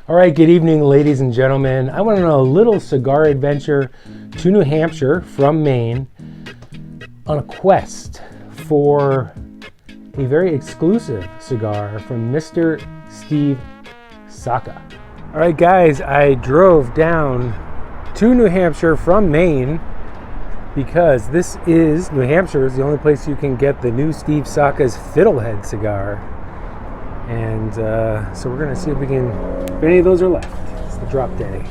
All right, good evening, ladies and gentlemen. I went on a little cigar adventure to New Hampshire from Maine on a quest for a very exclusive cigar from Mr. Steve Saka. All right, guys, I drove down to New Hampshire from Maine because New Hampshire is the only place you can get the new Steve Saka's Fiddlehead cigar. And so we're gonna see if any of those are left. It's the drop day.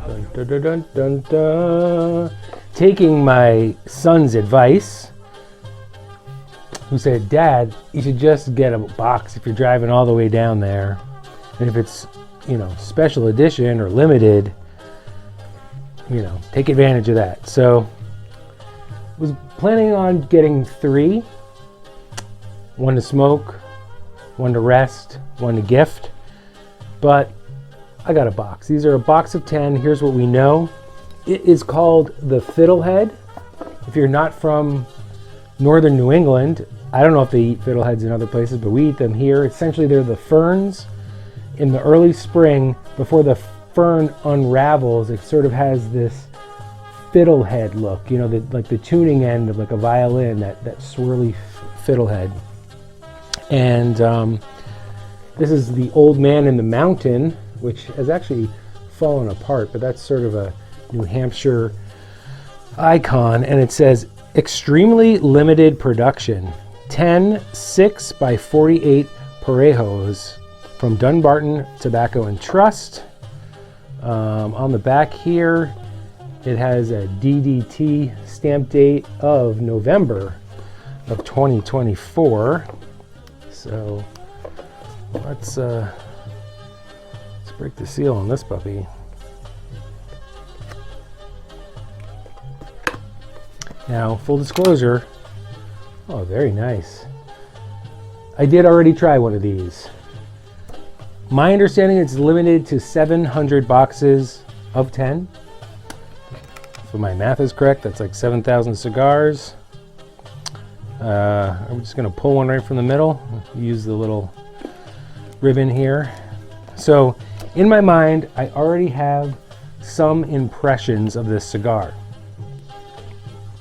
Dun, dun, dun, dun, dun, dun. Taking my son's advice, who said, "Dad, you should just get a box if you're driving all the way down there. And if it's, special edition or limited, take advantage of that." So I was planning on getting 3. One to smoke, one to rest, one to gift. But I got a box. These are a box of 10. Here's what we know. It is called the Fiddlehead. If you're not from northern New England, I don't know if they eat fiddleheads in other places, but we eat them here. Essentially, they're the ferns in the early spring. Before the fern unravels, it sort of has this fiddlehead look, like the tuning end of like a violin, that swirly fiddlehead. And this is the Old Man in the Mountain, which has actually fallen apart, but that's sort of a New Hampshire icon. And it says, extremely limited production, 10 6x48 Parejos from Dunbarton Tobacco and Trust. On the back here, it has a DTT stamp date of November of 2024. So let's break the seal on this puppy. Now, full disclosure. Oh, very nice. I did already try one of these. My understanding it's limited to 700 boxes of 10. So my math is correct. That's like 7,000 cigars. I'm just going to pull one right from the middle. Use the little ribbon here. So in my mind, I already have some impressions of this cigar.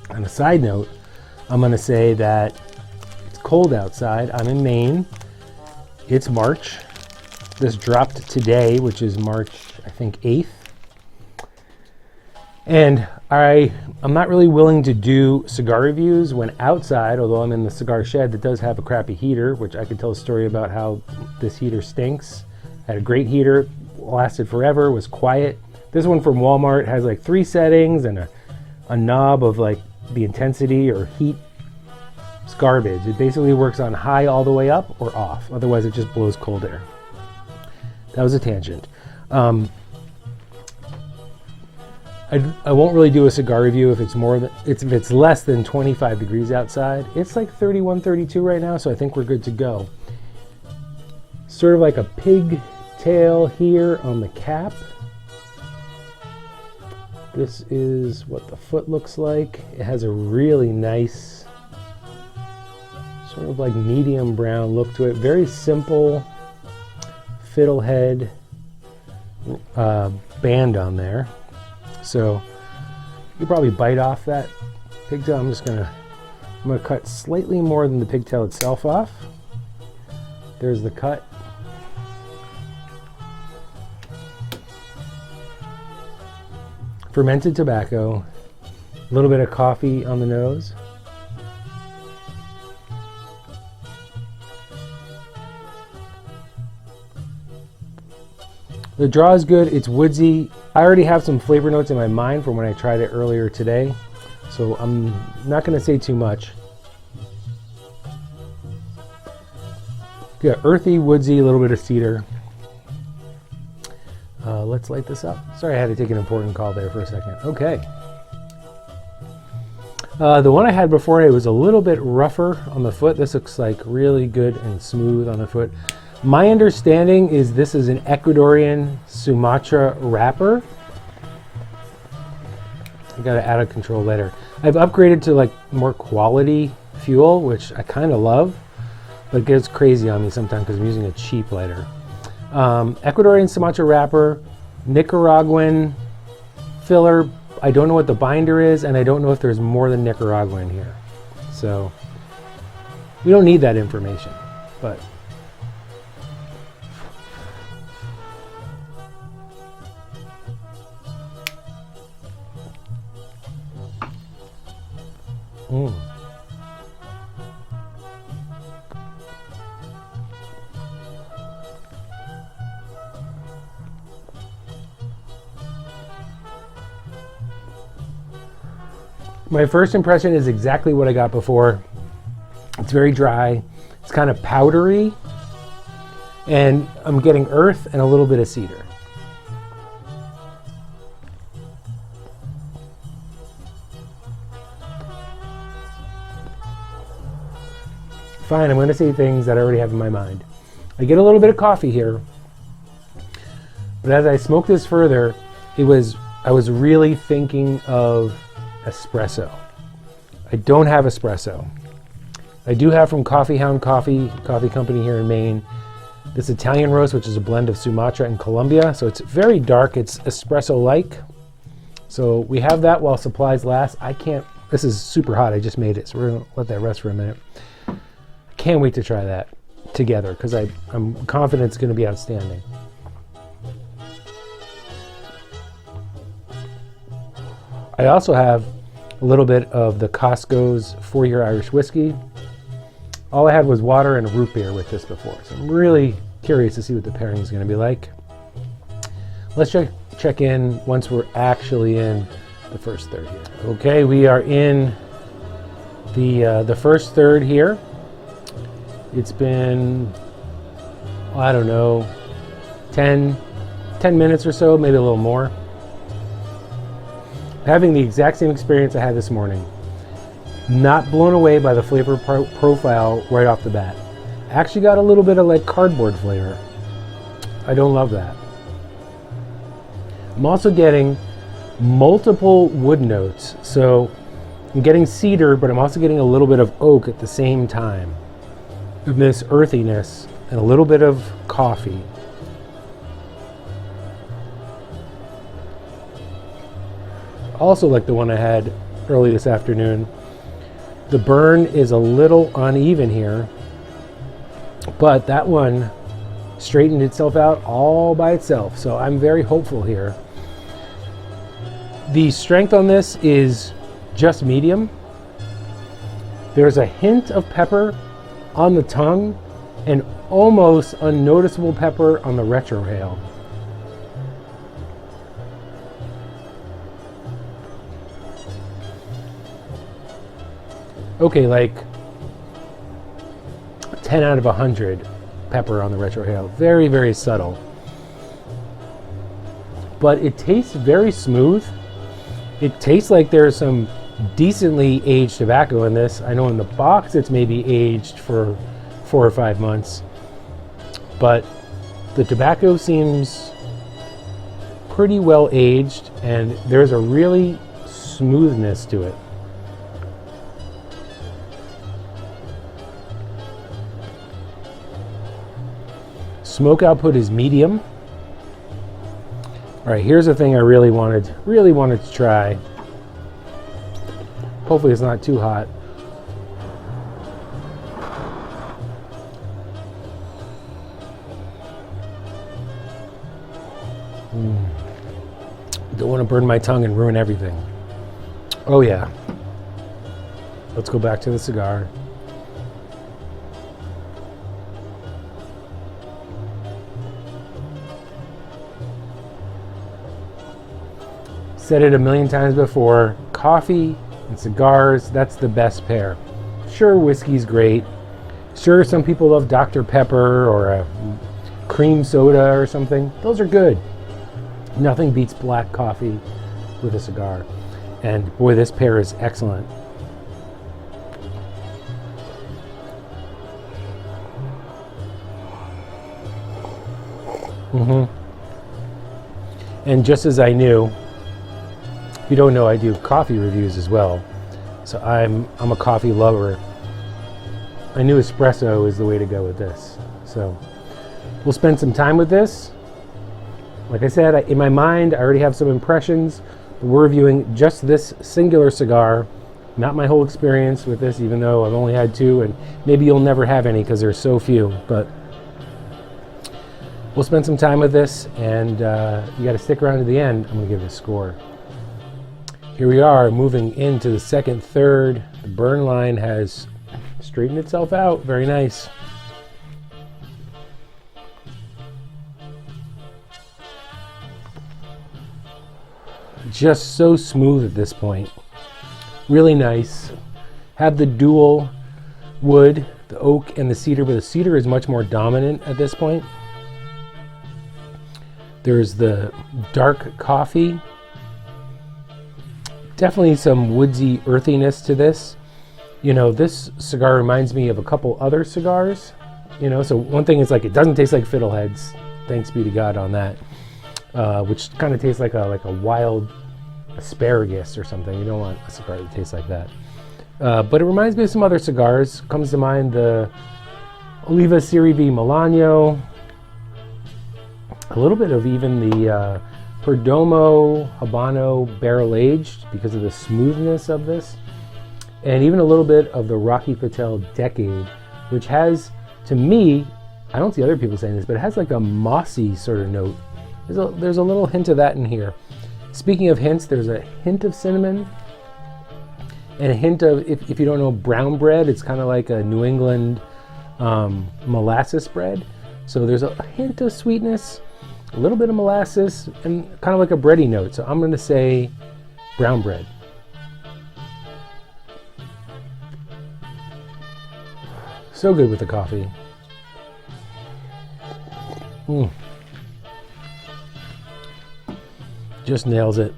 On a side note, I'm going to say that it's cold outside. I'm in Maine. It's March. This dropped today, which is March, I think, 8th. And I'm not really willing to do cigar reviews when outside, although I'm in the cigar shed that does have a crappy heater, which I could tell a story about how this heater stinks. Had a great heater, lasted forever, was quiet. This one from Walmart has like 3 settings and a knob of like the intensity or heat. It's garbage. It basically works on high all the way up or off. Otherwise, it just blows cold air. That was a tangent. I won't really do a cigar review if it's less than 25 degrees outside. It's like 31, 32 right now, so I think we're good to go. Sort of like a pigtail here on the cap. This is what the foot looks like. It has a really nice, sort of like medium brown look to it. Very simple fiddlehead band on there. So you probably bite off that pigtail. I'm gonna cut slightly more than the pigtail itself off. There's the cut. Fermented tobacco, a little bit of coffee on the nose. The draw is good, it's woodsy. I already have some flavor notes in my mind from when I tried it earlier today, so I'm not going to say too much. Got earthy, woodsy, a little bit of cedar. Let's light this up. Sorry, I had to take an important call there for a second. Okay. The one I had before, it was a little bit rougher on the foot. This looks like really good and smooth on the foot. My understanding is this is an Ecuador Sumatra Wrapper. I got to add a control later. I've upgraded to like more quality fuel, which I kind of love. but it gets crazy on me sometimes because I'm using a cheap lighter. Ecuadorian Sumatra Wrapper, Nicaraguan filler. I don't know what the binder is, and I don't know if there's more than Nicaragua in here. So we don't need that information, but my first impression is exactly what I got before. It's very dry. It's kind of powdery. And I'm getting earth and a little bit of cedar. Fine, I'm going to say things that I already have in my mind. I get a little bit of coffee here. But as I smoke this further, I was really thinking of espresso. I don't have espresso. I do have from Coffee Hound Coffee Company here in Maine, this Italian roast, which is a blend of Sumatra and Colombia. So it's very dark. It's espresso-like. So we have that while supplies last. This is super hot. I just made it, so we're gonna let that rest for a minute. Can't wait to try that together because I'm confident it's gonna be outstanding. I also have a little bit of the Costco's 4-year Irish whiskey. All I had was water and a root beer with this before, so I'm really curious to see what the pairing is going to be like. Let's check in once we're actually in the first third here. Okay, we are in the first third here. It's been, I don't know, 10 minutes or so, maybe a little more. Having the exact same experience I had this morning. Not blown away by the flavor profile right off the bat. Actually got a little bit of like cardboard flavor. I don't love that. I'm also getting multiple wood notes. So I'm getting cedar, but I'm also getting a little bit of oak at the same time. This earthiness and a little bit of coffee. Also like the one I had early this afternoon. The burn is a little uneven here, but that one straightened itself out all by itself. So I'm very hopeful here. The strength on this is just medium. There's a hint of pepper on the tongue and almost unnoticeable pepper on the retrohale. Okay, like 10 out of 100 pepper on the retrohale. Very, very subtle. But it tastes very smooth. It tastes like there's some decently aged tobacco in this. I know in the box it's maybe aged for 4 or 5 months. But the tobacco seems pretty well aged and there's a really smoothness to it. Smoke output is medium. All right, here's the thing I really wanted to try. Hopefully it's not too hot. Don't want to burn my tongue and ruin everything. Oh yeah. Let's go back to the cigar. Said it a million times before, coffee and cigars, that's the best pair. Sure, whiskey's great. Sure, some people love Dr. Pepper or a cream soda or something. Those are good. Nothing beats black coffee with a cigar. And boy, this pair is excellent. And just as I knew, if you don't know, I do coffee reviews as well. So I'm a coffee lover. I knew espresso is the way to go with this. So we'll spend some time with this. Like I said, in my mind, I already have some impressions. We're reviewing just this singular cigar, not my whole experience with this, even though I've only had 2, and maybe you'll never have any because there's so few. But we'll spend some time with this, and you got to stick around to the end. I'm going to give it a score. Here we are, moving into the second third. The burn line has straightened itself out. Very nice. Just so smooth at this point. Really nice. Have the dual wood, the oak and the cedar, but the cedar is much more dominant at this point. There's the dark coffee. Definitely some woodsy earthiness to this. You know, this cigar reminds me of a couple other cigars. You know, so one thing is like it doesn't taste like Fiddleheads. Thanks be to God on that. Which kind of tastes like a wild asparagus or something. You don't want a cigar that tastes like that. But it reminds me of some other cigars. Comes to mind the Oliva Serie V Milano. A little bit of even the Perdomo Habano barrel aged because of the smoothness of this. And even a little bit of the Rocky Patel Decade, which has, to me, I don't see other people saying this, but it has like a mossy sort of note. There's a little hint of that in here. Speaking of hints, there's a hint of cinnamon and a hint of, if you don't know brown bread, it's kind of like a New England molasses bread. So there's a hint of sweetness, a little bit of molasses, and kind of like a bready note. So I'm going to say brown bread. So good with the coffee. Just nails it.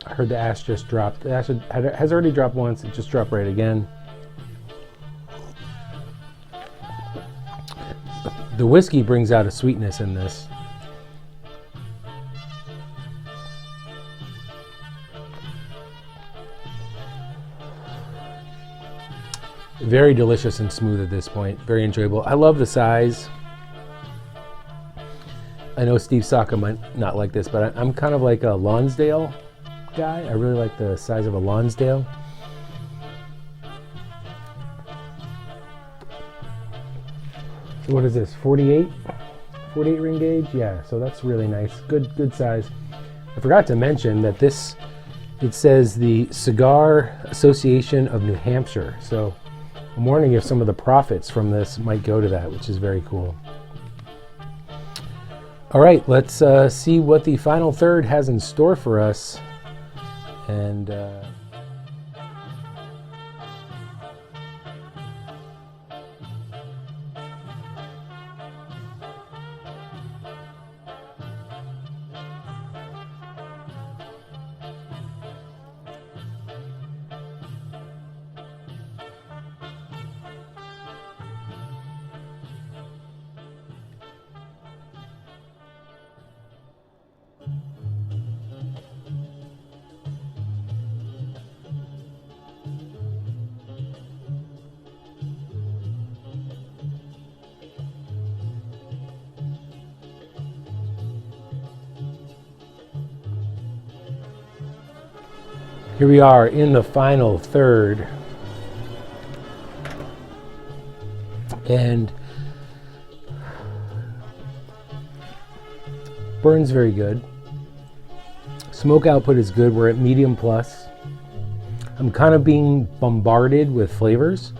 I heard the ash just dropped. The ash has already dropped once. It just dropped right again. The whiskey brings out a sweetness in this. Very delicious and smooth at this point. Very enjoyable. I love the size. I know Steve Saka might not like this, but I'm kind of like a Lonsdale guy. I really like the size of a Lonsdale. So what is this? 48? 48 ring gauge? Yeah, so that's really nice. Good size. I forgot to mention that this, it says the Cigar Association of New Hampshire. So I'm wondering if some of the profits from this might go to that, which is very cool. All right, let's see what the final third has in store for us. And here we are in the final third, and burns very good. Smoke output is good. We're at medium plus. I'm kind of being bombarded with flavors,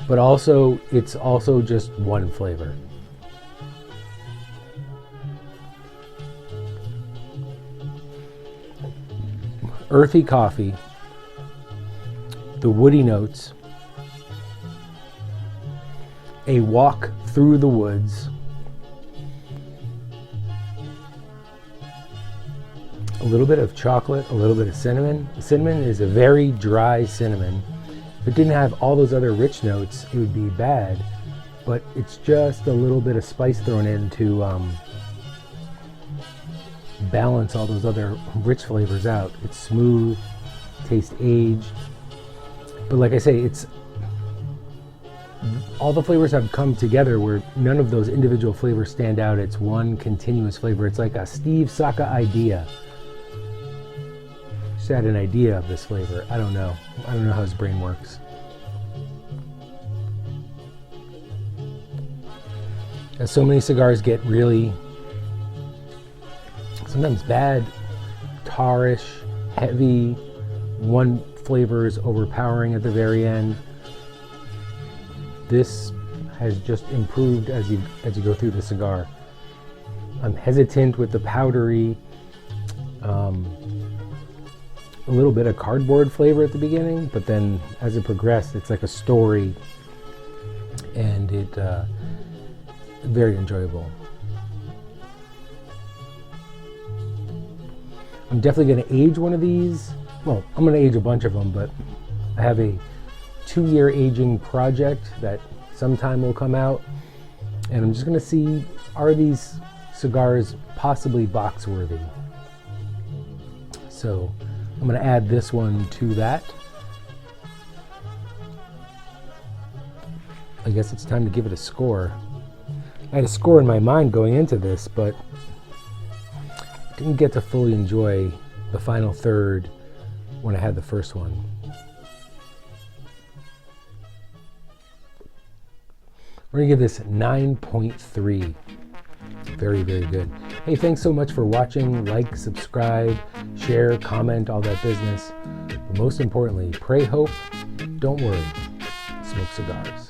but also it's also just one flavor. Earthy coffee, the woody notes, a walk through the woods, a little bit of chocolate, a little bit of cinnamon. The cinnamon is a very dry cinnamon. If it didn't have all those other rich notes, it would be bad, but it's just a little bit of spice thrown in to balance all those other rich flavors out. It's smooth, tastes aged, but like I say, it's all the flavors have come together where none of those individual flavors stand out. It's one continuous flavor. It's like a Steve Saka idea. Just had an idea of this flavor. I don't know how his brain works. As so many cigars get really sometimes bad, tarish, heavy, one flavor is overpowering at the very end. This has just improved as you go through the cigar. I'm hesitant with the powdery, a little bit of cardboard flavor at the beginning, but then as it progressed, it's like a story, and it very enjoyable. I'm definitely going to age one of these. Well, I'm going to age a bunch of them, but I have a 2-year aging project that sometime will come out, and I'm just going to see, are these cigars possibly box worthy? So I'm going to add this one to that. I guess it's time to give it a score. I had a score in my mind going into this, but didn't get to fully enjoy the final third when I had the first one. We're gonna give this 9.3. Very, very good. Hey, thanks so much for watching. Like, subscribe, share, comment, all that business. But most importantly, pray, hope, don't worry, smoke cigars.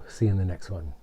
See you in the next one.